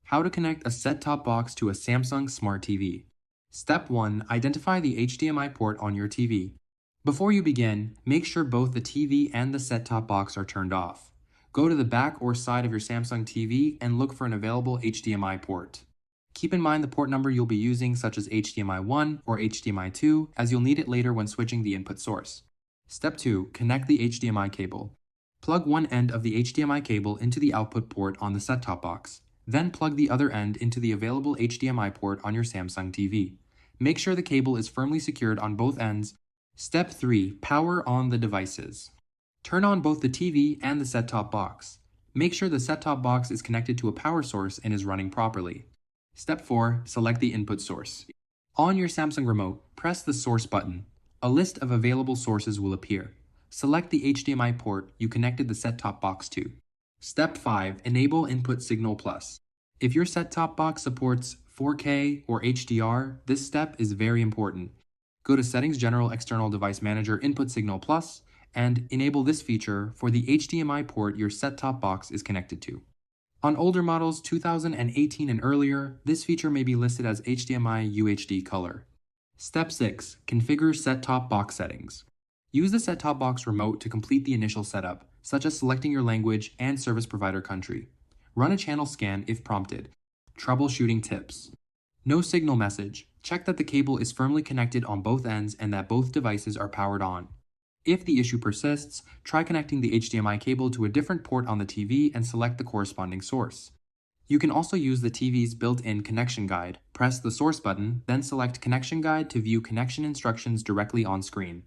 How to connect a set-top box to a Samsung Smart TV. Step 1. Identify the HDMI port on your TV. Before you begin, make sure both the TV and the set-top box are turned off. Go to the back or side of your Samsung TV and look for an available HDMI port. Keep in mind the port number you'll be using, such as HDMI 1 or HDMI 2, as you'll need it later when switching the input source. Step 2. Connect the HDMI cable. Plug one end of the HDMI cable into the output port on the set-top box. Then plug the other end into the available HDMI port on your Samsung TV. Make sure the cable is firmly secured on both ends. Step 3. Power on the devices. Turn on both the TV and the set-top box. Make sure the set-top box is connected to a power source and is running properly. Step 4. Select the input source. On your Samsung remote, press the source button. A list of available sources will appear. Select the HDMI port you connected the set-top box to. Step 5. Enable Input Signal Plus. If your set-top box supports 4K or HDR, this step is very important. Go to Settings General External Device Manager Input Signal Plus and enable this feature for the HDMI port your set-top box is connected to. On older models 2018 and earlier, this feature may be listed as HDMI UHD color. Step 6. Configure set-top box settings. Use the set-top box remote to complete the initial setup, such as selecting your language and service provider country. Run a channel scan if prompted. Troubleshooting tips. No signal message. Check that the cable is firmly connected on both ends and that both devices are powered on. If the issue persists, try connecting the HDMI cable to a different port on the TV and select the corresponding source. You can also use the TV's built-in connection guide. Press the source button, then select Connection Guide to view connection instructions directly on screen.